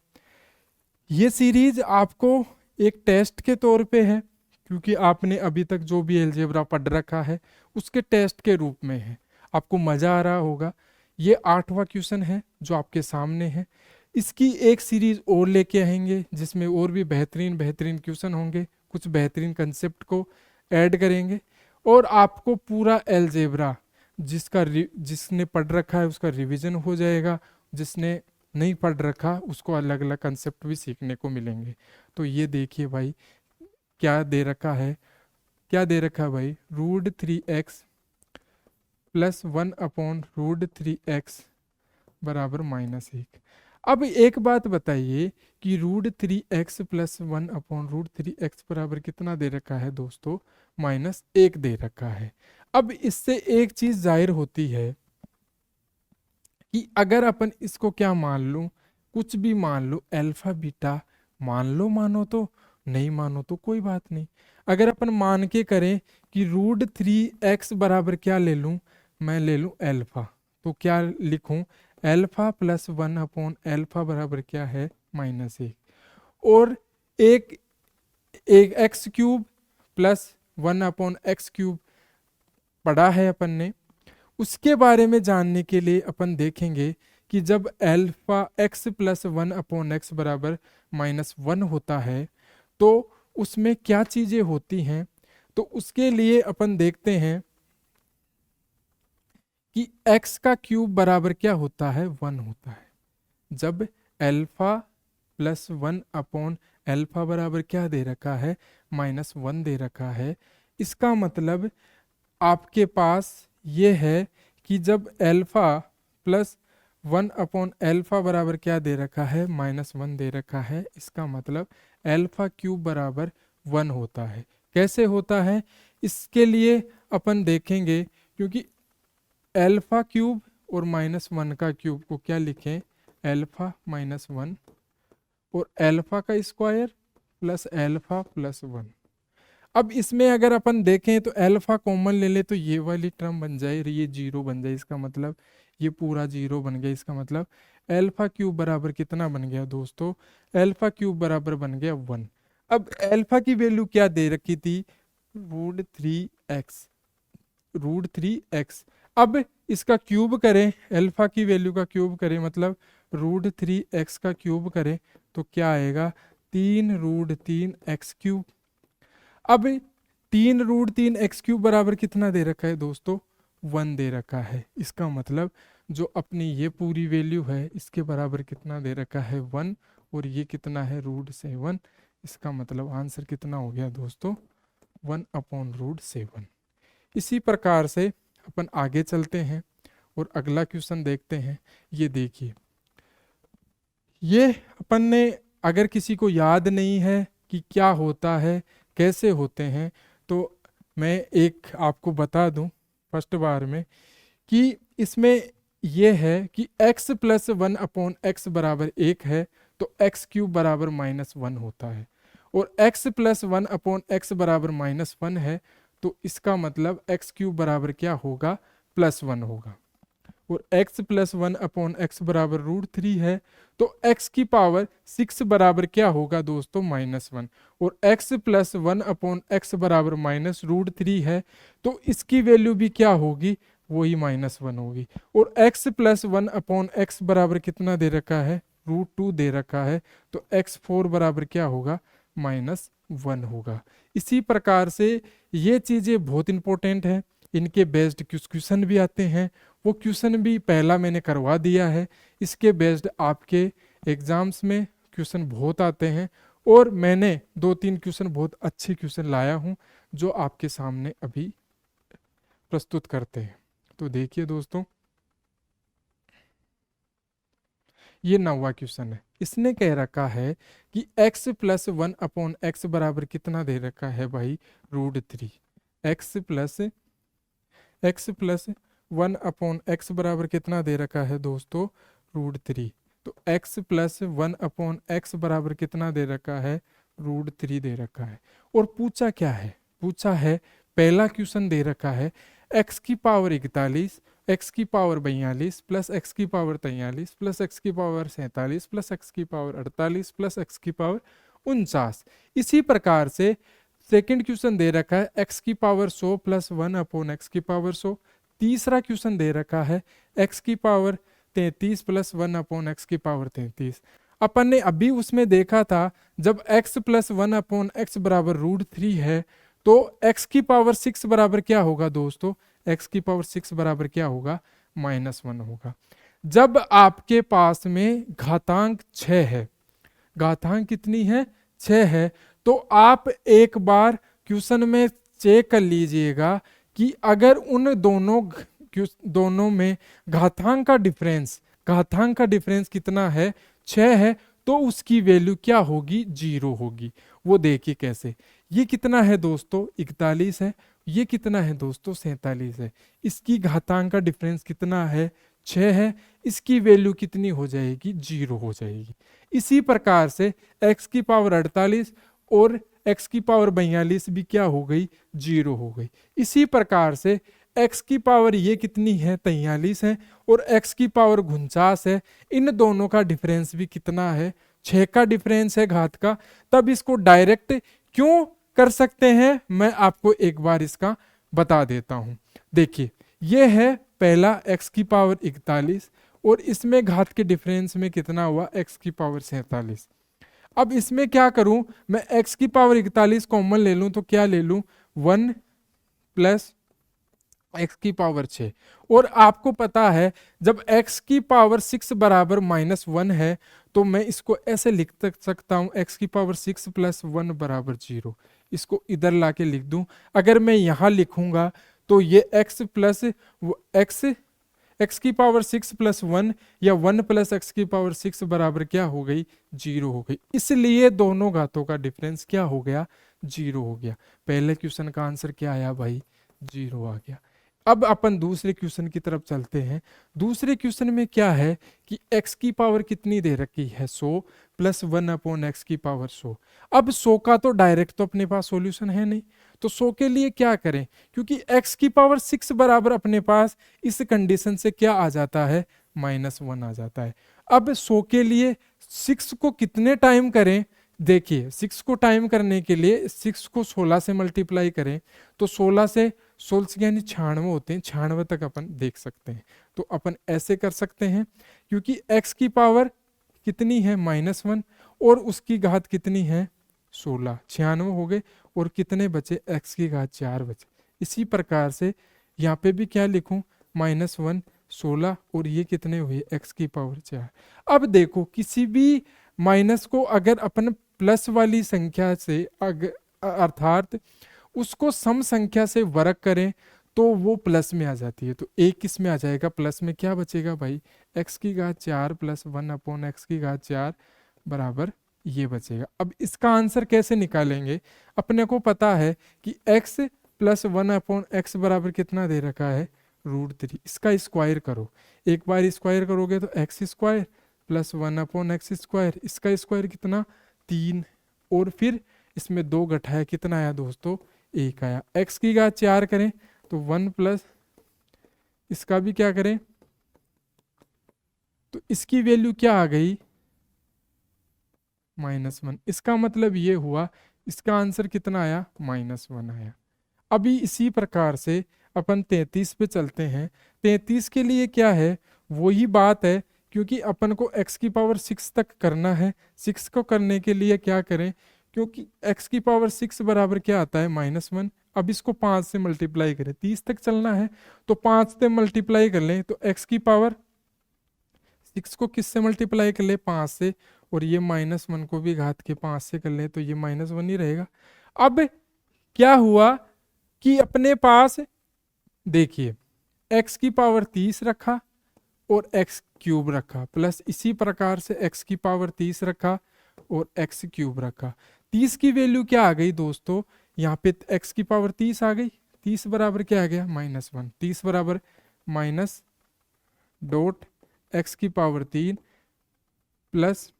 ये सीरीज आपको एक टेस्ट के तौर पे है, क्योंकि आपने अभी तक जो भी अलजेब्रा पढ़ रखा है उसके टेस्ट के रूप में है, आपको मज़ा आ रहा होगा। ये 8वां क्वेश्चन है जो आपके सामने है। इसकी एक सीरीज और लेके आएंगे जिसमें और भी बेहतरीन बेहतरीन क्वेश्चन होंगे, कुछ बेहतरीन कंसेप्ट को ऐड करेंगे और आपको पूरा अलजेब्रा जिसने पढ़ रखा है उसका रिवीजन हो जाएगा, जिसने नहीं पढ़ रखा उसको अलग अलग कंसेप्ट भी सीखने को मिलेंगे। तो ये देखिए भाई क्या दे रखा है, क्या दे रखा है भाई, √3x प्लस 1/√3x बराबर -1। अब एक बात बताइए कि √3x प्लस 1/√3x बराबर कितना दे रखा है दोस्तों, -1 दे रखा है। अब इससे एक चीज जाहिर होती है कि अगर अपन इसको क्या मान लूं, कुछ भी मान लो, अल्फा बीटा मान लो, मानो तो, नहीं मानो तो कोई बात नहीं। अगर अपन मान के करें कि √3x बराबर क्या ले लूं, मैं ले लूं अल्फा, तो क्या लिखूं, अल्फा प्लस 1/अल्फा बराबर क्या है, -1। और एक एक x³ प्लस 1/x³ पढ़ा है अपन ने, उसके बारे में जानने के लिए अपन देखेंगे कि जब अल्फा x प्लस 1/x बराबर -1 होता है तो उसमें क्या चीजें होती हैं। तो उसके लिए अपन देखते हैं कि x का क्यूब बराबर क्या होता है, 1 होता है। जब अल्फा प्लस 1/अल्फा बराबर क्या दे रखा है, -1 दे रखा है। इसका मतलब आपके पास ये है कि जब अल्फा प्लस 1/अल्फा बराबर क्या दे रखा है, -1 दे रखा है, इसका मतलब अल्फा क्यूब बराबर 1 होता है। कैसे होता है इसके लिए अपन देखेंगे, क्योंकि अल्फा क्यूब और -1 का क्यूब को क्या लिखें, अल्फा -1 और अल्फा का स्क्वायर प्लस अल्फा प्लस 1। अब इसमें अगर अपन देखें तो अल्फा कॉमन ले ले तो ये वाली टर्म बन जाए, ये 0 बन जाए, इसका मतलब ये पूरा 0 बन गया। इसका मतलब अल्फा क्यूब बराबर कितना बन गया दोस्तों, अल्फा क्यूब बराबर बन गया 1। अब अल्फा की वैल्यू क्या दे रखी थी, √3x, √3x। अब इसका क्यूब करें, अल्फा की वैल्यू का क्यूब करें, मतलब √3x का क्यूब करें तो क्या आएगा, 3√3x³। अब 3√3x³ बराबर कितना दे रखा है दोस्तों, 1 दे रखा है। इसका मतलब जो अपनी ये पूरी वैल्यू है इसके बराबर कितना दे रखा है, 1, और ये कितना है, √7। इसका मतलब आंसर कितना हो गया दोस्तों, 1/√7। इसी प्रकार से अपन आगे चलते हैं और अगला क्वेश्चन देखते हैं। ये देखिए, ये अपन ने, अगर किसी को याद नहीं है कि क्या होता है, कैसे होते हैं, तो मैं एक आपको बता दूं फर्स्ट बार में कि इसमें यह है कि x प्लस 1/x बराबर 1 है तो x³ बराबर -1 होता है, और x प्लस 1/x बराबर -1 है तो इसका मतलब x³ बराबर क्या होगा, +1 होगा। और x प्लस 1/x बराबर √3 है तो x की पावर 6 बराबर क्या होगा दोस्तों, -1। और x प्लस 1/x बराबर -√3 है तो इसकी वैल्यू भी क्या होगी, वही -1 होगी। और x प्लस 1/x बराबर कितना दे रखा है, √2 दे रखा है तो x4 बराबर क्या होगा, -1 होगा। इसी प्रकार से ये चीज़ें बहुत इंपॉर्टेंट हैं, इनके बेस्ड क्वेश्चन भी आते हैं, वो क्वेश्चन भी पहला मैंने करवा दिया है। इसके बेस्ड आपके एग्जाम्स में क्वेश्चन बहुत आते हैं और मैंने 2-3 क्वेश्चन बहुत अच्छे क्वेश्चन लाया हूं जो आपके सामने अभी प्रस्तुत करते हैं। तो देखिए दोस्तों, ये 9वां क्वेश्चन है। इसने कह रखा है कि x प्लस 1/x बराबर कितना दे रखा है भाई, √3। x प्लस 1/x बराबर कितना दे रखा है दोस्तों, √3। तो x प्लस 1/x बराबर कितना दे रखा है, √3 दे रखा है। और पूछा क्या है, पूछा है, पहला क्वेश्चन दे रखा है x की पावर 41, x की पावर 42 प्लस x की पावर 43 प्लस x की पावर 47 प्लस x की पावर 48 प्लस x की पावर 49। इसी प्रकार से सेकंड क्वेश्चन दे रखा है x की पावर 100 प्लस 1 अपॉन एक्स की पावर 100। तीसरा क्वेश्चन दे रखा है x की पावर 33 प्लस 1 अपॉन एक्स की पावर 33। अपन ने अभी उसमें देखा था जब x प्लस 1 अपॉन एक्स बराबर √3 है तो x की पावर 6 बराबर क्या होगा दोस्तों, x की पावर 6 बराबर क्या होगा, -1 होगा। जब आपके पास में घातांक 6 है, घातांक कितनी है, 6 है, तो आप एक बार क्वेश्चन में चेक कर लीजिएगा कि अगर उन दोनों में घातांक का डिफरेंस कितना है, 6 है, तो उसकी वैल्यू क्या होगी, 0 होगी। वो देखिए कैसे, ये कितना है दोस्तों, 41 है, ये कितना है दोस्तों, 47 है। इसकी घातांक का डिफरेंस कितना है, 6 है, इसकी वैल्यू कितनी हो जाएगी, 0 हो जाएगी। इसी प्रकार से x की पावर 48 और x की पावर 42 भी क्या हो गई, 0 हो गई। इसी प्रकार से x की पावर ये कितनी है, 43 है, और x की पावर 49 है। इन दोनों का डिफरेंस भी कितना है, 6 का डिफरेंस है घात का। तब इसको डायरेक्ट क्यों कर सकते हैं, मैं आपको एक बार इसका बता देता हूं। देखिए, ये है पहला x की पावर 41 और इसमें घात के डिफरेंस में कितना हुआ, x की पावर 47। अब इसमें क्या करूं, मैं x की पावर 41 कॉमन ले लूं तो क्या ले लूं, 1 प्लस x की पावर 6। और आपको पता है जब x की पावर 6 बराबर -1 है तो मैं इसको ऐसे लिख सकता हूं, x की पावर 6 प्लस 1 बराबर 0। इसको इधर लाके लिख दूं। अगर मैं यहां लिखूंगा तो ये x प्लस x की पावर 6 प्लस 1 या 1 प्लस एक्स की पावर 6 बराबर क्या हो गई, 0 हो गई। इसलिए दोनों घातों का डिफरेंस क्या हो गया, 0 हो गया। पहले क्वेश्चन का आंसर क्या आया भाई, 0 आ गया। अब अपन दूसरे क्वेश्चन की तरफ चलते हैं। दूसरे क्वेश्चन में क्या है कि x की पावर कितनी दे रखी है, 100 प्लस 1 अपॉन एक्स की पावर 100। अब 100 का तो डायरेक्ट तो अपने पास सॉल्यूशन है नहीं, तो 100 के लिए क्या करें, क्योंकि x की पावर 6 बराबर अपने पास इस कंडीशन से क्या आ जाता है, -1 आ जाता है। अब 100 के लिए 6 को कितने टाइम करें, देखिए 6 को टाइम करने के लिए 6 को 16 से मल्टीप्लाई करें तो 16 से 16 यानी 96 होते हैं, 96 तक अपन देख सकते हैं। तो अपन ऐसे कर सकते हैं, क्योंकि x की पावर कितनी है, -1 और उसकी घात कितनी है, 16, 96 हो गए और कितने बचे, x की घात 4 बचे। इसी प्रकार से यहाँ पे भी क्या लिखूं, -1 16 और ये कितने हुए, x की पावर 4। अब देखो किसी भी माइनस को अगर अपन प्लस वाली संख्या से अर्थात उसको सम संख्या से वर्ग करें तो वो प्लस में आ जाती है। तो एक किस में आ जाएगा, प्लस में। क्या बचेगा भाई, x की घात 4 प्लस 1 अपॉन एक्स की घात 4 बराबर ये बचेगा। अब इसका आंसर कैसे निकालेंगे, अपने को पता है कि x प्लस 1 अपॉन एक्स बराबर कितना दे रखा है, √3। इसका स्क्वायर करो, एक बार स्क्वायर करोगे तो x square plus 1 upon x square, इसका स्क्वायर कितना, 3, और फिर इसमें 2 घटाया कितना आया दोस्तों, 1 आया। x की घात 4 करें तो 1 प्लस इसका भी क्या करें, तो इसकी वैल्यू क्या आ गई, -1। इसका मतलब ये हुआ इसका आंसर कितना आया, -1 आया। अभी इसी प्रकार से अपन 33 पे चलते हैं। 33 के लिए क्या है, वही बात है, क्योंकि अपन को x की पावर 6 तक करना है। 6 को करने के लिए क्या करें, क्योंकि x की पावर 6 बराबर क्या आता है, -1। अब इसको 5 से मल्टीप्लाई करें, 30 तक चलना है तो 5 से मल्टीप्लाई कर लें तो x की पावर 6 को किस से मल्टीप्लाई कर ले, 5 से, और ये -1 को भी घात के 5 से कर ले तो ये -1 ही रहेगा। अब क्या हुआ कि अपने पास देखिए x की पावर 30 रखा और x क्यूब रखा, प्लस इसी प्रकार से x की पावर 30 रखा और x क्यूब रखा। 30 की वैल्यू क्या आ गई दोस्तों, यहाँ पे x की पावर 30 आ गई, 30 बराबर क्या आ गया, -1। 30 बराबर माइनस डॉट x की पावर 3 प्लस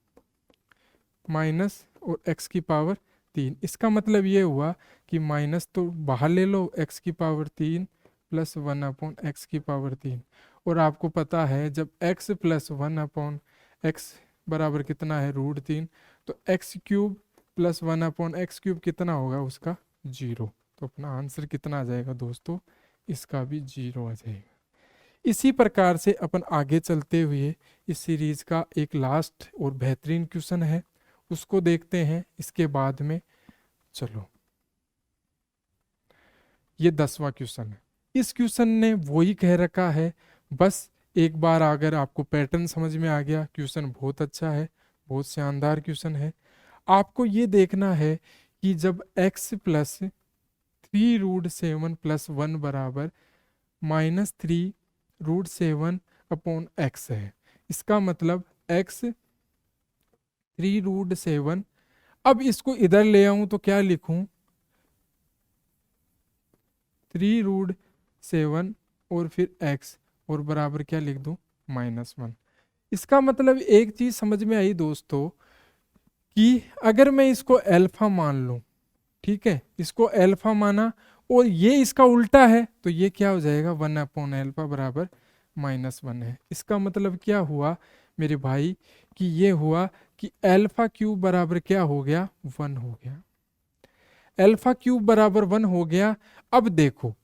माइनस और x की पावर 3। इसका मतलब ये हुआ कि माइनस तो बाहर ले लो, x की पावर 3 प्लस 1 अपॉन एक्स की पावर 3। और आपको पता है जब x प्लस 1 अपॉन एक्स बराबर कितना है, √3, तो x क्यूब प्लस 1/x³ कितना होगा उसका 0। तो अपना आंसर कितना आ जाएगा दोस्तों, इसका भी 0 आ जाएगा। इसी प्रकार से अपन आगे चलते हुए इस सीरीज का एक लास्ट और बेहतरीन क्वेश्चन है, उसको देखते हैं इसके बाद में। चलो, ये 10वां क्वेश्चन है। इस क्वेश्चन ने वही कह रखा है, बस एक बार अगर आपको पैटर्न समझ में आ गया, क्वेश्चन बहुत अच्छा है, बहुत शानदार क्वेश्चन है। आपको ये देखना है कि जब x प्लस 3√7 + 1 बराबर -3√7/x है, इसका मतलब x 3√7। अब इसको इधर ले आऊं तो क्या लिखूं, 3√7 और फिर x और बराबर क्या लिख दूं, -1। इसका मतलब एक चीज समझ में आई दोस्तों कि अगर मैं इसको अल्फा मान लूं, ठीक है, इसको अल्फा माना और ये इसका उल्टा है, तो ये क्या हो जाएगा, 1/α बराबर -1 है। इसका मतलब क्या हुआ मेरे भाई, कि ये हुआ कि α³ बराबर क्या हो गया, 1 हो गया। α³ बराबर 1 हो गया। अब देखो,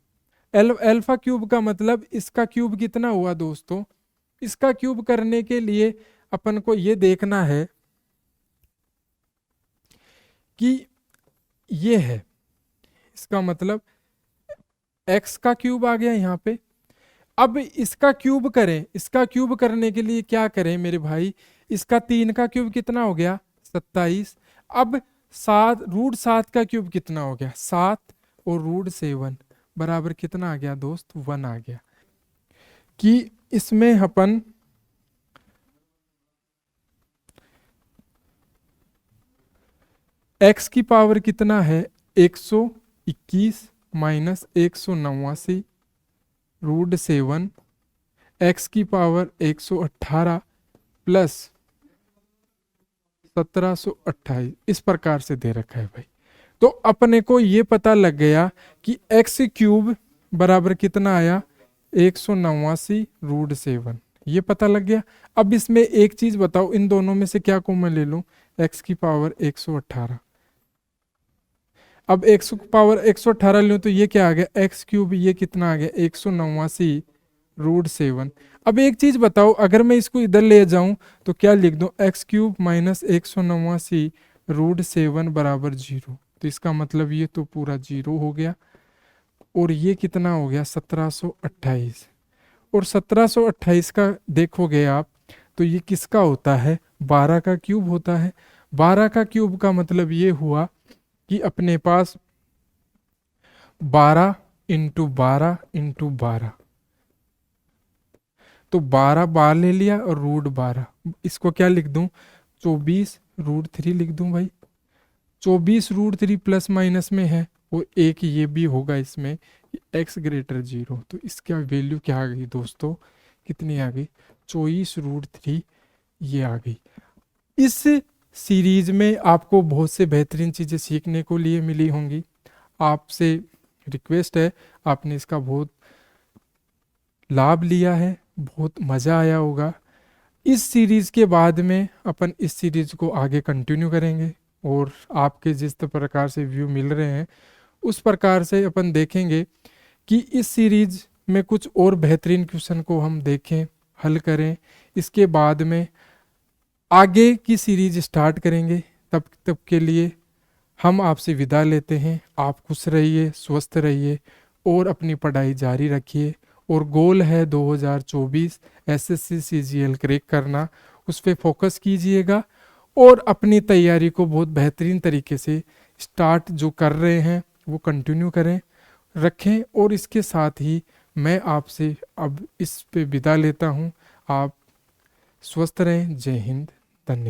α³ का मतलब इसका क्यूब कितना हुआ दोस्तों, इसका क्यूब करने के लिए अपन को ये देखना है कि ये है, इसका मतलब x का क्यूब आ गया यहाँ पे। अब इसका क्यूब करें, इसका क्यूब करने के लिए क्या करें मेरे भाई, इसका 3 का क्यूब कितना हो गया, 27। अब 7√7 का क्यूब कितना हो गया, 7 और √7 बराबर कितना आ गया दोस्त, 1 आ गया। कि इसमें अपन x की पावर कितना है, 121 माइनस 189 √7, x की पावर 118 प्लस 1728, इस प्रकार से दे रखा है भाई। तो अपने को ये पता लग गया कि x³ बराबर कितना आया, 189 √7, ये पता लग गया। अब इसमें एक चीज बताओ, इन दोनों में से क्या कॉमन ले लूं, x की पावर 118। अब x की पावर 118 लूं तो ये क्या आ गया, x³ ये कितना आ गया, 189 √7। अब एक चीज बताओ, अगर मैं इसको इधर ले जाऊं तो क्या लिख दूं, x³ माइनस 189 √7 बराबर 0। तो इसका मतलब ये तो पूरा 0 हो गया। और ये कितना हो गया, 1728। और 1728 का देखोगे आप तो ये किसका होता है, 12 का क्यूब होता है। 12 का क्यूब का मतलब ये हुआ कि अपने पास 12 × 12 × 12, तो 12 बार ले लिया और √12, इसको क्या लिख दूं, 24 √3 लिख दूं भाई। 24 √3 प्लस माइनस में है, और एक ये भी होगा इसमें x > 0। तो इसका वैल्यू क्या आ गई दोस्तों, कितनी आ गई, 24 √3 ये आ गई। इस सीरीज में आपको बहुत से बेहतरीन चीज़ें सीखने को लिए मिली होंगी। आपसे रिक्वेस्ट है, आपने इसका बहुत लाभ लिया है, बहुत मज़ा आया होगा। इस सीरीज़ के बाद में अपन इस सीरीज़ को आगे कंटिन्यू करेंगे, और आपके जिस प्रकार से व्यू मिल रहे हैं उस प्रकार से अपन देखेंगे कि इस सीरीज में कुछ और बेहतरीन क्वेश्चन को हम देखें, हल करें। इसके बाद में आगे की सीरीज स्टार्ट करेंगे। तब के लिए हम आपसे विदा लेते हैं। आप खुश रहिए, स्वस्थ रहिए और अपनी पढ़ाई जारी रखिए। और गोल है 2024 SSC CGL क्रैक करना, उस पर फोकस कीजिएगा और अपनी तैयारी को बहुत बेहतरीन तरीके से स्टार्ट जो कर रहे हैं वो कंटिन्यू करें रखें। और इसके साथ ही मैं आपसे अब इस पे विदा लेता हूं। आप स्वस्थ रहें। जय हिंद, धन्यवाद।